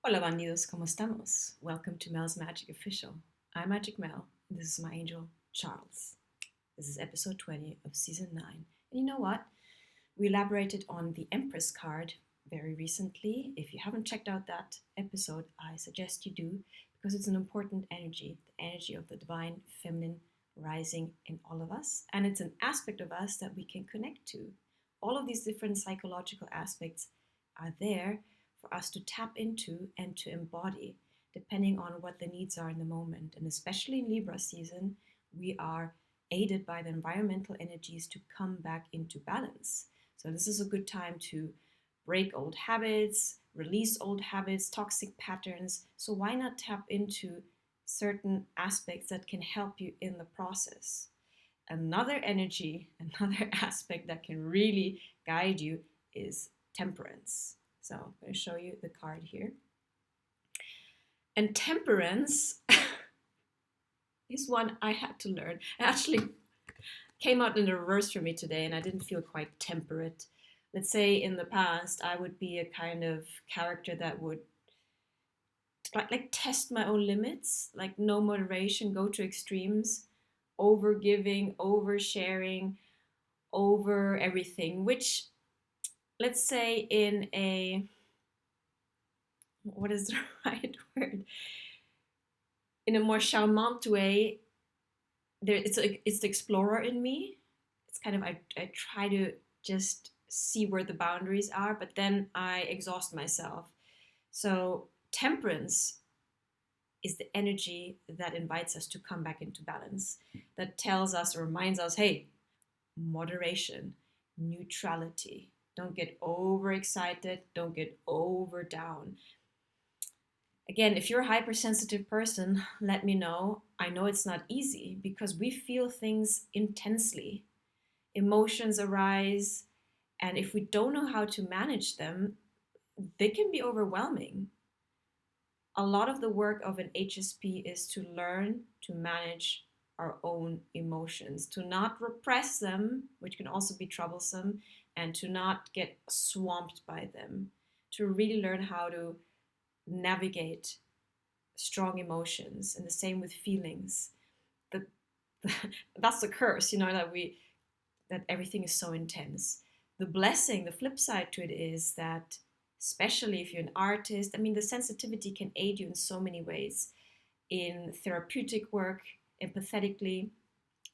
Hola bandidos, ¿cómo estamos? Welcome to Mel's Magic Official. I'm Magic Mel, and this is my angel, Charles. This is episode 20 of season 9. And you know what? We elaborated on the Empress card very recently. If you haven't checked out that episode, I suggest you do because it's an important energy, the energy of the divine feminine rising in all of us. And it's an aspect of us that we can connect to. All of these different psychological aspects are there for us to tap into and to embody, depending on what the needs are in the moment. And especially in Libra season, we are aided by the environmental energies to come back into balance. So, this is a good time to break old habits, release old habits, toxic patterns. So, why not tap into certain aspects that can help you in the process? Another energy, another aspect that can really guide you is temperance. So I'm going to show you the card here. And temperance is one I had to learn. It actually came out in the reverse for me today, and I didn't feel quite temperate. Let's say in the past, I would be a kind of character that would like test my own limits, like no moderation, go to extremes, over giving, over sharing, over everything, which let's say in a what is the right word? In a more charmant way, it's the explorer in me. It's kind of I try to just see where the boundaries are, but then I exhaust myself. So temperance is the energy that invites us to come back into balance, that tells us or reminds us, hey, moderation, neutrality. Don't get overexcited, don't get over down. Again, if you're a hypersensitive person, let me know. I know it's not easy because we feel things intensely. Emotions arise, and if we don't know how to manage them, they can be overwhelming. A lot of the work of an HSP is to learn to manage our own emotions, to not repress them, which can also be troublesome, and to not get swamped by them, to really learn how to navigate strong emotions, and the same with feelings. The, that's the curse, that everything is so intense. The blessing, the flip side to it is that, especially if you're an artist, I mean, the sensitivity can aid you in so many ways. In therapeutic work, empathetically,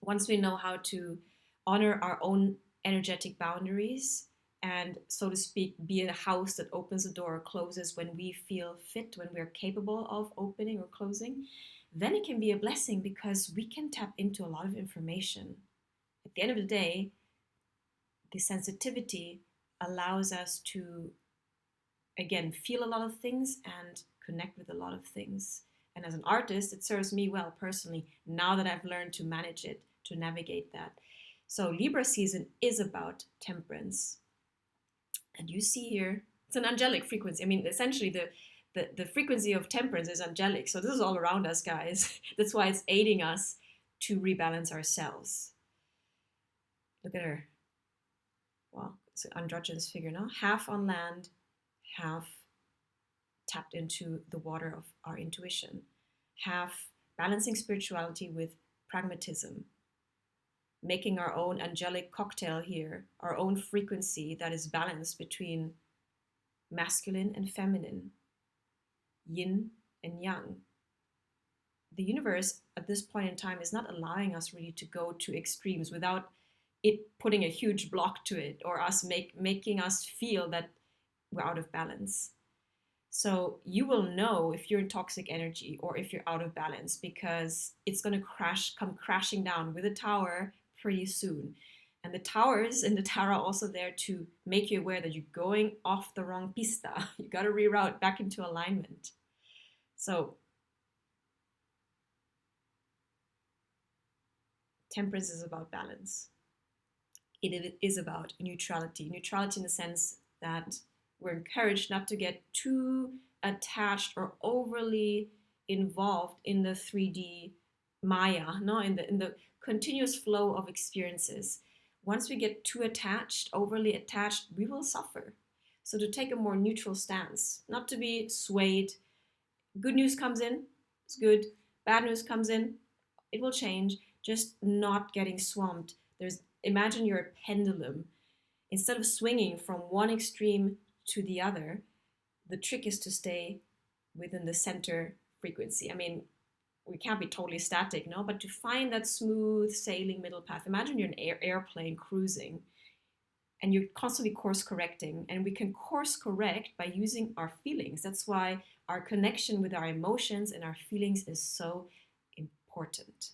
once we know how to honor our own energetic boundaries and, so to speak, be a house that opens the door or closes when we feel fit, when we're capable of opening or closing, then it can be a blessing because we can tap into a lot of information. At the end of the day, the sensitivity allows us to, again, feel a lot of things and connect with a lot of things. And as an artist, it serves me well personally now that I've learned to manage it, to navigate that. So Libra season is about temperance. And you see here, it's an angelic frequency. I mean, essentially the frequency of temperance is angelic. So this is all around us, guys. That's why it's aiding us to rebalance ourselves. Look at her. Well, it's an androgynous figure now. Half on land, half tapped into the water of our intuition. Half balancing spirituality with pragmatism. Making our own angelic cocktail here, our own frequency that is balanced between masculine and feminine, yin and yang. The universe at this point in time is not allowing us really to go to extremes without it putting a huge block to it or us making us feel that we're out of balance. So you will know if you're in toxic energy or if you're out of balance because it's going to come crashing down with a tower pretty soon. And the towers in the tarot are also there to make you aware that you're going off the wrong pista. You got to reroute back into alignment. So temperance is about balance. It is about neutrality. Neutrality in the sense that we're encouraged not to get too attached or overly involved in the 3D Maya, no, in the continuous flow of experiences. Once we get too attached, overly attached, we will suffer. So to take a more neutral stance, not to be swayed. Good news comes in, it's good. Bad news comes in, it will change. Just not getting swamped. Imagine you're a pendulum. Instead of swinging from one extreme to the other, the trick is to stay within the center frequency. I mean, we can't be totally static, no, but to find that smooth sailing middle path. Imagine you're an airplane cruising and you're constantly course correcting, and we can course correct by using our feelings. That's why our connection with our emotions and our feelings is so important.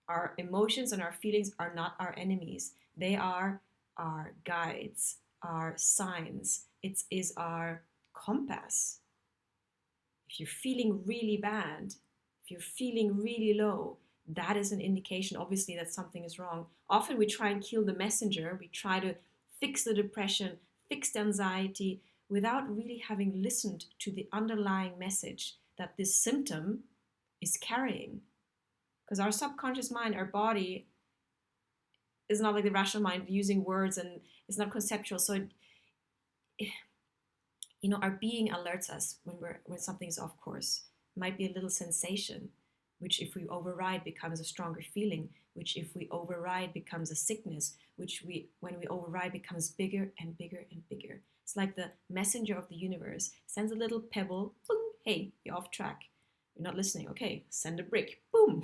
Our emotions and our feelings are not our enemies. They are our guides, our signs. It is our compass. If you're feeling really bad, if you're feeling really low, that is an indication, obviously, that something is wrong. Often we try and kill the messenger. We try to fix the depression, fix the anxiety, without really having listened to the underlying message that this symptom is carrying. Because our subconscious mind, our body, is not like the rational mind using words, and it's not conceptual. So our being alerts us when something is off course. It might be a little sensation, which if we override becomes a stronger feeling, which if we override becomes a sickness, which when we override becomes bigger and bigger and bigger. It's like the messenger of the universe sends a little pebble, boom, hey, you're off track. You're not listening. Okay, send a brick, boom.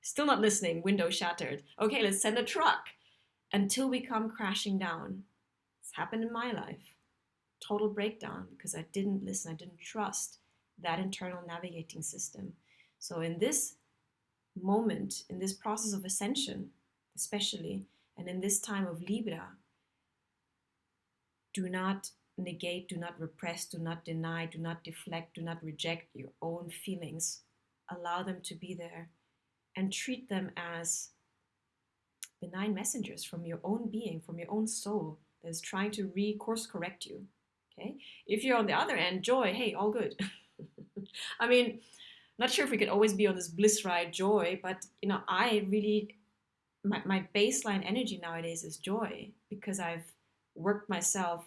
Still not listening, window shattered. Okay, let's send a truck. Until we come crashing down. It's happened in my life. Total breakdown because I didn't listen, I didn't trust that internal navigating system. So in this moment, in this process of ascension, especially, and in this time of Libra, do not negate, do not repress, do not deny, do not deflect, do not reject your own feelings. Allow them to be there and treat them as benign messengers from your own being, from your own soul that is trying to course correct you. Okay? If you're on the other end, joy, hey, all good. I mean, not sure if we could always be on this bliss ride joy, but I really, my baseline energy nowadays is joy because I've worked myself,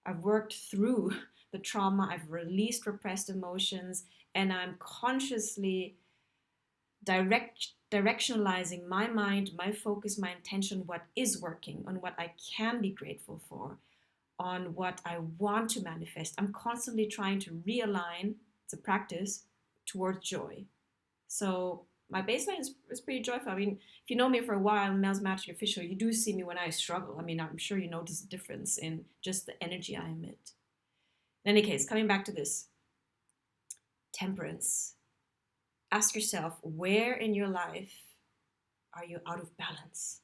I've worked through the trauma, I've released repressed emotions, and I'm consciously directionalizing my mind, my focus, my intention, what is working, on what I can be grateful for, on what I want to manifest. I'm constantly trying to realign, it's a practice, towards joy. So my baseline is pretty joyful. I mean, if you know me for a while, Mel's Magic Official, you do see me when I struggle. I mean, I'm sure you notice a difference in just the energy I emit. In any case, coming back to this, temperance. Ask yourself, where in your life are you out of balance?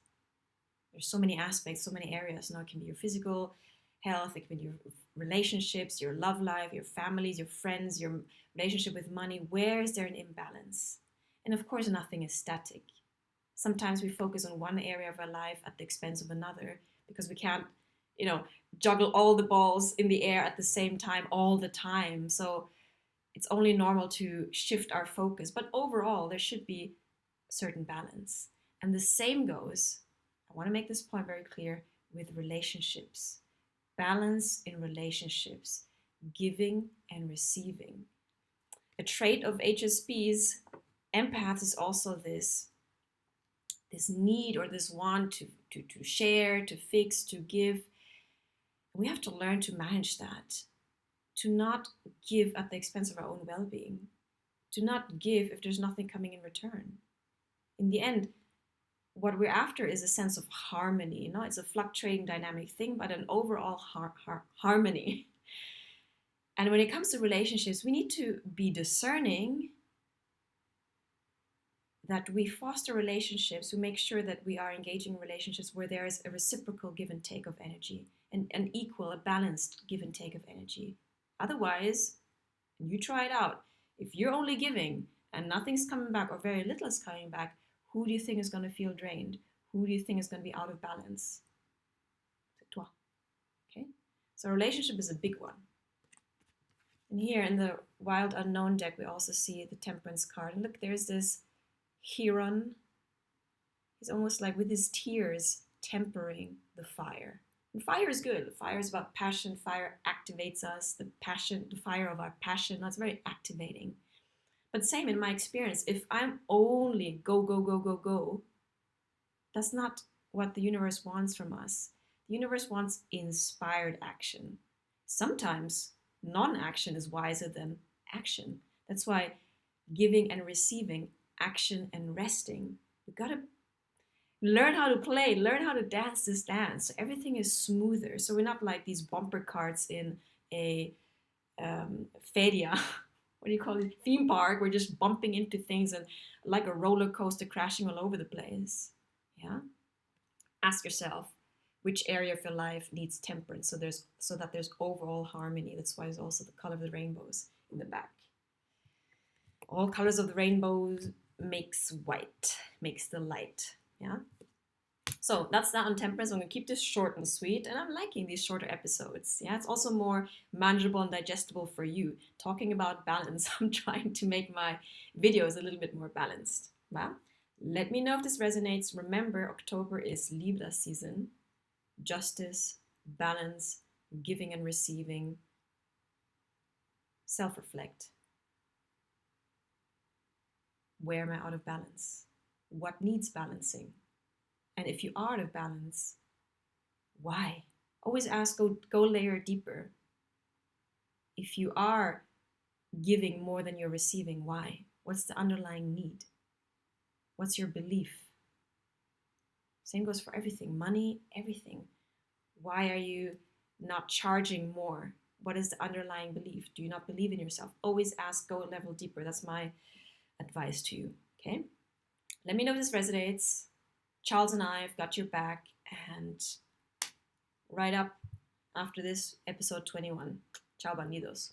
There's so many aspects, so many areas. It can be your physical health, it can be your relationships, your love life, your families, your friends, your relationship with money. Where is there an imbalance? And of course, nothing is static. Sometimes we focus on one area of our life at the expense of another because we can't, juggle all the balls in the air at the same time all the time. So it's only normal to shift our focus. But overall, there should be a certain balance. And the same goes, I want to make this point very clear, with relationships. Balance in relationships, giving and receiving. A trait of HSPs, empaths, is also this need or this want to share, to fix, to give. We have to learn to manage that, to not give at the expense of our own well-being, to not give if there's nothing coming in return. In the end, what we're after is a sense of harmony. It's a fluctuating dynamic thing, but an overall harmony. And when it comes to relationships, we need to be discerning that we foster relationships, we make sure that we are engaging in relationships where there is a reciprocal give and take of energy, and an equal, a balanced give and take of energy. Otherwise, and you try it out, if you're only giving and nothing's coming back or very little is coming back, who do you think is going to feel drained? Who do you think is going to be out of balance? C'est toi. Okay? So relationship is a big one. And here in the Wild Unknown deck, we also see the Temperance card. And look, there's this Heron. He's almost like with his tears tempering the fire. And fire is good. Fire is about passion. Fire activates us. The passion, the fire of our passion, that's very activating. But same in my experience, if I'm only go, go, go, go, go, that's not what the universe wants from us. The universe wants inspired action. Sometimes non action is wiser than action. That's why giving and receiving, action and resting, we gotta learn how to play, learn how to dance this dance. So everything is smoother. So we're not like these bumper carts in a feria. What do you call it? Theme park. We're just bumping into things and like a roller coaster crashing all over the place. Yeah. Ask yourself which area of your life needs temperance so that there's overall harmony. That's why there's also the color of the rainbows in the back. All colors of the rainbows makes white, makes the light. Yeah. So that's that on temperance. I'm going to keep this short and sweet, and I'm liking these shorter episodes. Yeah, it's also more manageable and digestible for you. Talking about balance, I'm trying to make my videos a little bit more balanced. Well, let me know if this resonates. Remember, October is Libra season. Justice, balance, giving and receiving. Self-reflect. Where am I out of balance? What needs balancing? And if you are out of balance, why? Always ask, go layer deeper. If you are giving more than you're receiving, why? What's the underlying need? What's your belief? Same goes for everything, money, everything. Why are you not charging more? What is the underlying belief? Do you not believe in yourself? Always ask, go a level deeper. That's my advice to you, okay? Let me know if this resonates. Charles and I have got your back, and right up after this, episode 21. Ciao, bandidos.